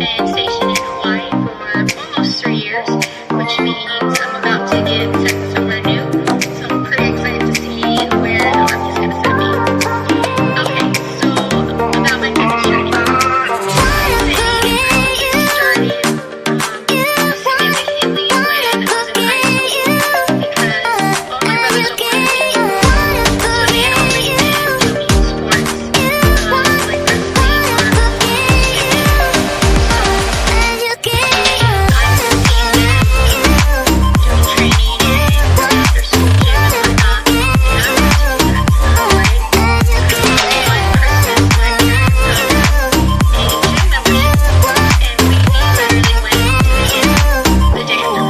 been stationed in Hawaii for almost 3 years, which means I'm about to get sent somewhere new. So I'm pretty excited to see where the Army's going to send me. Okay, so about my fitness journey. I say I started significantly when I was in high school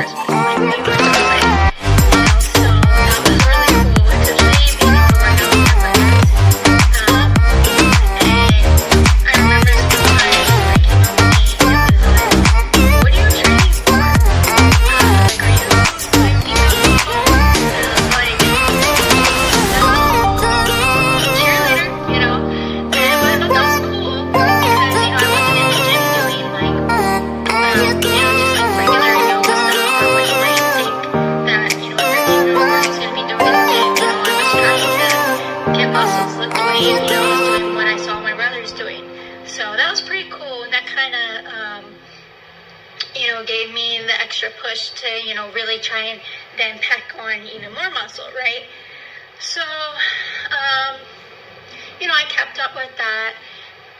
because all my brothers were older than me, so they had already been doing sports like wrestling or doing what I saw my brothers doing. So that was pretty cool, and that kind of, gave me the extra push to, really try and then pack on even more muscle, right? So, I kept up with that,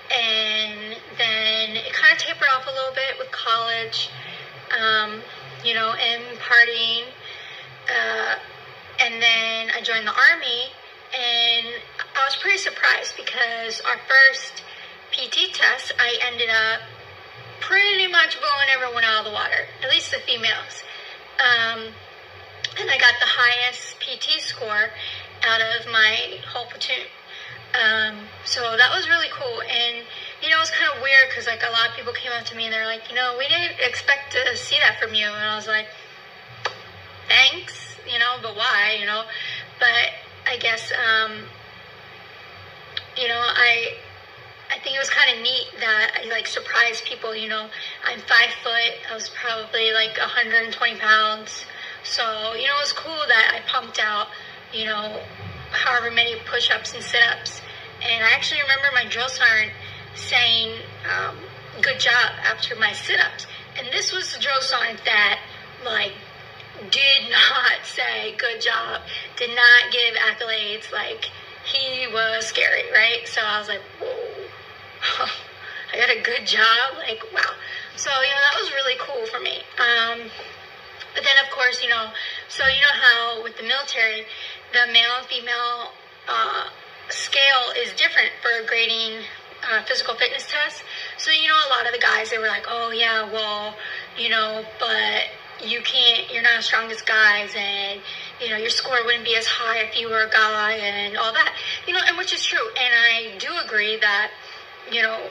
and then it kind of tapered off a little bit with college, and partying, and then I joined the Army, and I was pretty surprised because our first PT test, I ended up pretty much blowing everyone out of the water, at least the females. And I got the highest PT score out of my whole platoon. So that was really cool. And, it was kind of weird because, a lot of people came up to me and they're like, we didn't expect to see that from you. And I was like, thanks, but why, But I guess, I think it was kind of neat that I surprised people. I'm 5 foot. I was probably 120 pounds. So it was cool that I pumped out however many push-ups and sit-ups. And I actually remember my drill sergeant saying good job after my sit-ups. And this was the drill sergeant that did not say good job, did not give accolades. He was scary, right? So I was like, whoa, I got a good job, wow. So, that was really cool for me. But then, of course, so how with the military, the male and female scale is different for grading physical fitness tests. So, a lot of the guys, they were like, oh, yeah, well, but you're not as strong as guys, and, your score wouldn't be as high if you were a guy and all that, and which is true. And I do agree that,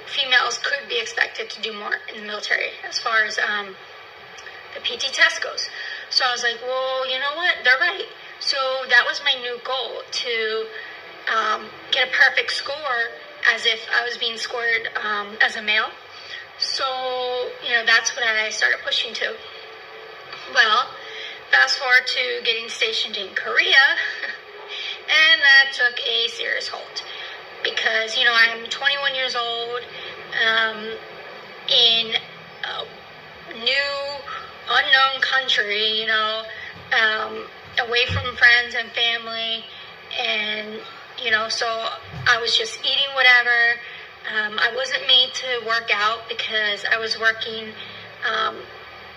females could be expected to do more in the military as far as the PT test goes. So I was like, well, you know what? They're right. So that was my new goal, to get a perfect score as if I was being scored as a male. So, that's what I started pushing to. Well, fast forward to getting stationed in Korea, and that took a serious hold because, I'm 21 years old in a new, unknown country, away from friends and family, and, so I was just eating whatever. I wasn't made to work out because I was working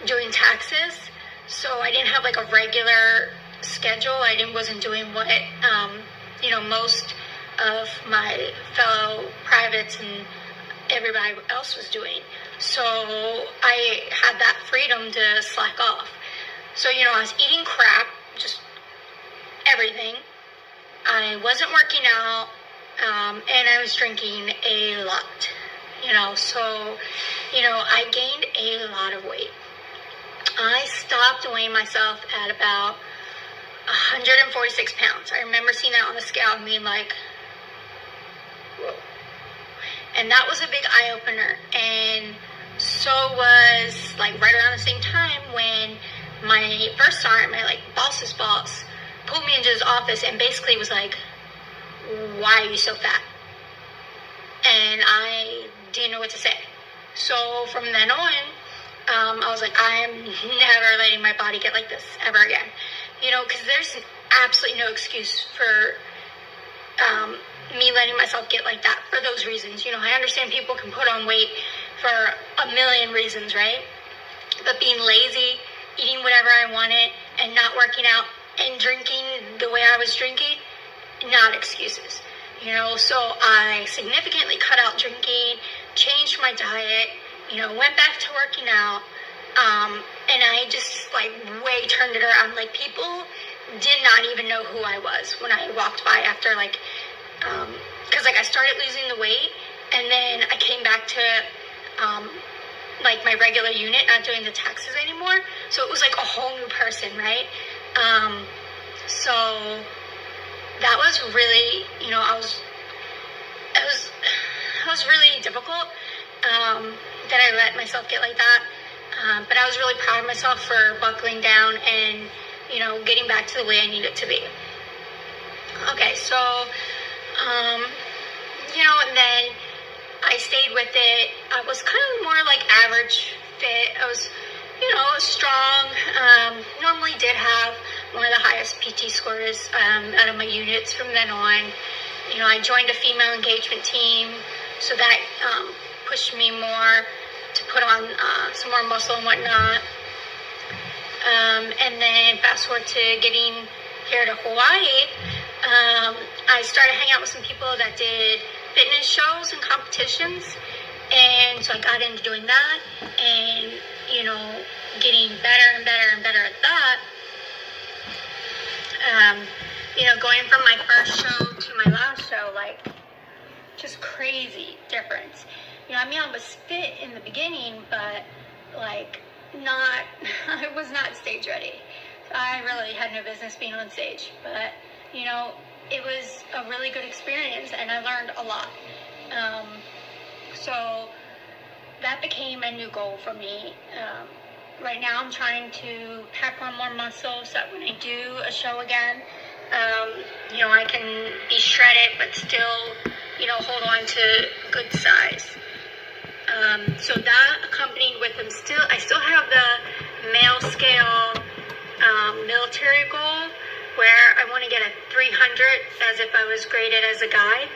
doing taxes. So I didn't have a regular schedule. I wasn't doing what, most of my fellow privates and everybody else was doing. So I had that freedom to slack off. So, I was eating crap, just everything. I wasn't working out, and I was drinking a lot, So, I gained a lot of weight. I stopped weighing myself at about 146 pounds. I remember seeing that on the scale and being like, whoa. And that was a big eye-opener. And so So it was like right around the same time when my first sergeant, my like boss's boss, pulled me into his office and basically was like, "Why are you so fat?" And I didn't know what to say. So from then on, I was like, I am never letting my body get like this ever again. Because there's absolutely no excuse for me letting myself get like that for those reasons. I understand people can put on weight for a million reasons, right? But being lazy, eating whatever I wanted, and not working out and drinking the way I was drinking, not excuses. So I significantly cut out drinking, changed my diet, went back to working out, and I just way turned it around. People did not even know who I was when I walked by after because I started losing the weight, and then I came back to my regular unit, not doing the taxes anymore. So it was like a whole new person, right? So that was really, it was really difficult that I let myself get like that. But I was really proud of myself for buckling down and, getting back to the way I needed to be. Okay, so, and then I stayed with it. I was kind of more like average fit. I was, strong. Normally did have one of the highest PT scores out of my units from then on. I joined a female engagement team, so that pushed me more to put on some more muscle and whatnot. And then fast forward to getting here to Hawaii, I started hanging out with some people that did fitness shows and competitions, and so I got into doing that and, getting better and better and better at that. Going from my first show to my last show, just crazy difference. I was fit in the beginning, but I was not stage ready. I really had no business being on stage, but it was a really good experience and I learned a lot. So that became a new goal for me. Right now I'm trying to pack on more muscle so that when I do a show again, I can be shredded but still, hold on to good size. So that accompanied with them, I still have the male scale military goal where I want to get a 300 as if I was graded as a guy.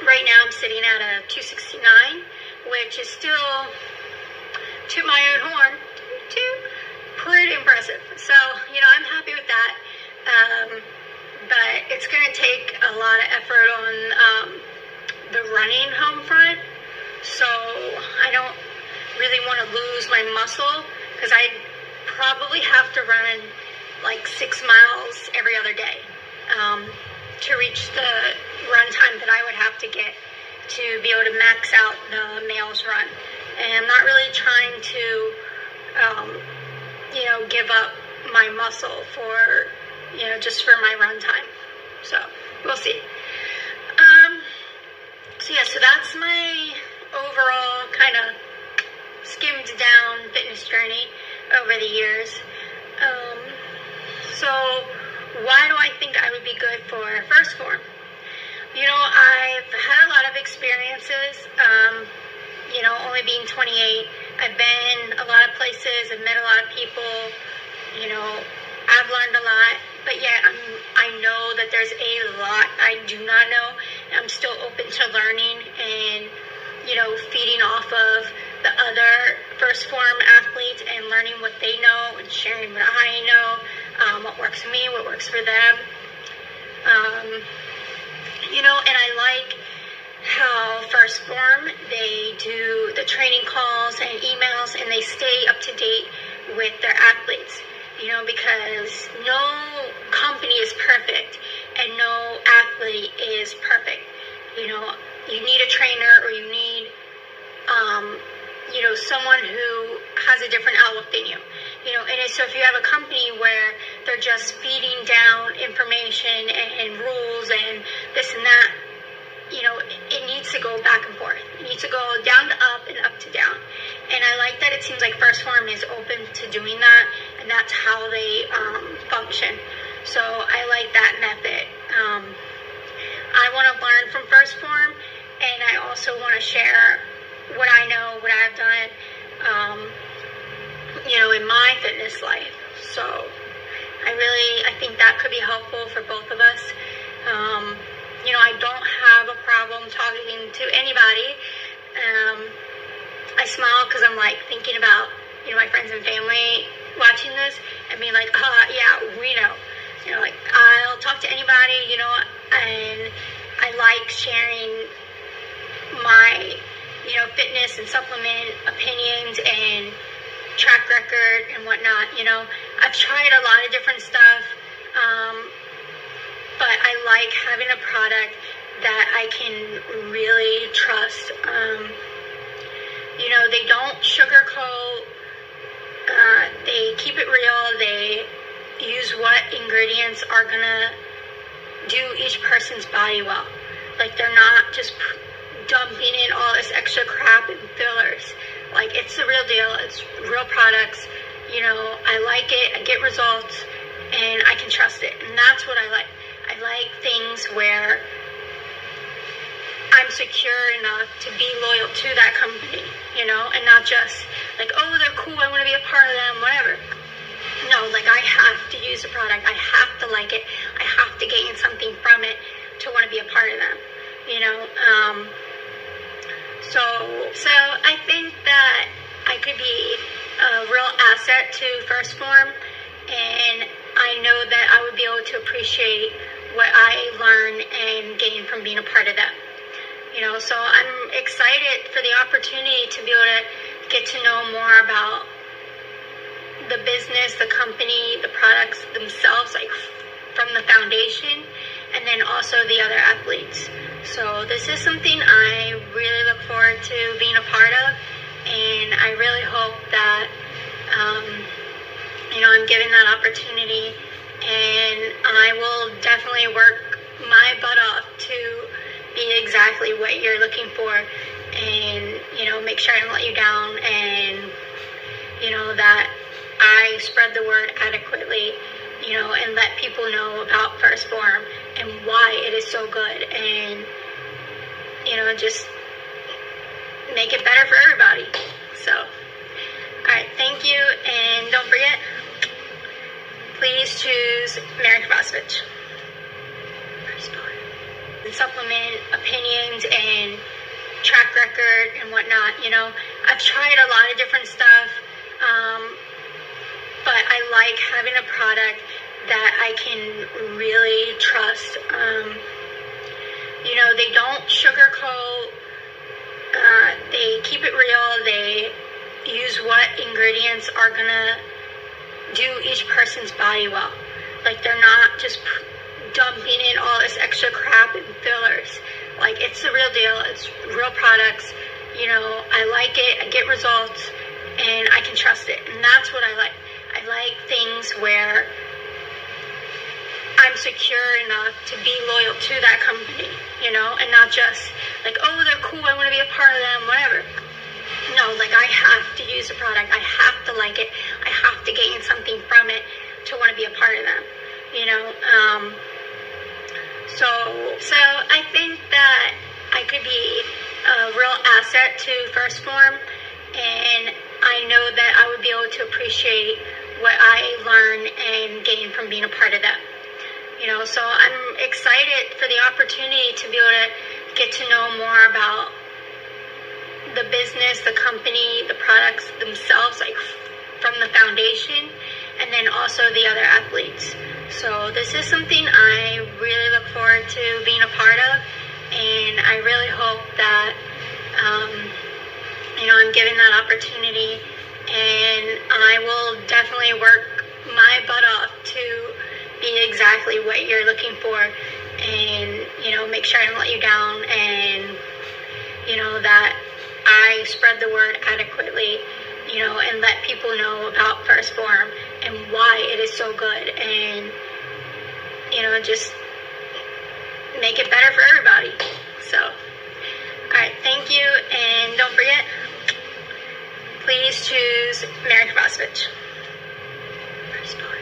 Right now I'm sitting at a 269, which is still, to my own horn, pretty impressive. So, I'm happy with that. But it's going to take a lot of effort on the running home front. So I don't really want to lose my muscle because I probably have to run 6 miles every other day to reach the run time that I would have to get to be able to max out the male's run. And I'm not really trying to, give up my muscle for, just for my run time. So we'll see. So that's my overall kind of skimmed down fitness journey over the years. So why do I think I would be good for First Form? I've had a lot of experiences, only being 28. I've been a lot of places, I've met a lot of people, I've learned a lot, but yet I know that there's a lot I do not know, and I'm still open to learning and, feeding off of the other First Form athletes and learning what they know and sharing what I know, what works for me, what works for them. And I like how First Form, they do the training calls and emails and they stay up to date with their athletes, because no company is perfect and no athlete is perfect. You need a trainer or you need, someone who has a different outlook than you. And so if you have a company where they're just feeding down information and rules and this and that, it needs to go back and forth. It needs to go down to up and up to down. And I it seems like First Form is open to doing that, and that's how they function. So I like that method. I want to learn from First Form, and I also want to share what I know, what I've done, in my fitness life. So I think that could be helpful for both of us. I don't have a problem talking to anybody. I smile because I'm like thinking about, my friends and family watching this and being like, yeah, we know. I'll talk to anybody, and I like sharing my, fitness and supplement opinions and track record and whatnot. I've tried a lot of different stuff, but I like having a product that I can really trust. They don't sugarcoat. They keep it real. They use what ingredients are gonna do each person's body well. Like, they're not just dumping in all this extra crap and fillers. Like, it's the real deal. It's real products. I like it. I get results, and I can trust it. And that's what I like. I like things where I'm secure enough to be loyal to that company, and not just like, oh, they're cool, I want to be a part of them, whatever. No, like, I have to use the product. I have to like it. I have to gain something from it to want to be a part of them, So I think that I could be a real asset to First Form, and I know that I would be able to appreciate what I learn and gain from being a part of them. So I'm excited for the opportunity to be able to get to know more about the business, the company, the products themselves, like from the foundation, and then also the other athletes. So this is something I really look forward to being a part of, and I really hope that, I'm given that opportunity, and I will definitely work my butt off to be exactly what you're looking for, and, make sure I don't let you down, and, that I spread the word adequately, and let people know about First Form and why it is so good, and, just make it better for everybody. So, alright, thank you, and don't forget, please choose Mary Kovacevic. And supplement opinions and track record and whatnot. I've tried a lot of different stuff, but I like having a product that I can really trust. They don't sugarcoat. They keep it real. They use what ingredients are gonna do each person's body well. Like, they're not just dumping in all this extra crap and fillers. Like, it's the real deal. It's real products. I like it. I get results, and I can trust it. And that's what I like. I like things where I'm secure enough to be loyal to that company, and not just like, oh, they're cool, I want to be a part of them, whatever. No, like, I have to use the product. I have to like it. I have to gain something from it to want to be a part of them, So I think that I could be a real asset to First Form, and I know that I would be able to appreciate what I learn and gain from being a part of them. So I'm excited for the opportunity to be able to get to know more about the business, the company, the products themselves, like from the foundation, and then also the other athletes. So this is something I really look forward to being a part of, and I really hope that, I'm given that opportunity, and I will definitely work my butt off to be exactly what you're looking for, and, make sure I don't let you down, and, that I spread the word adequately, and let people know about First Form and why it is so good, and, just make it better for everybody. So, alright, thank you, and don't forget, please choose Mary Kovacevic. First part.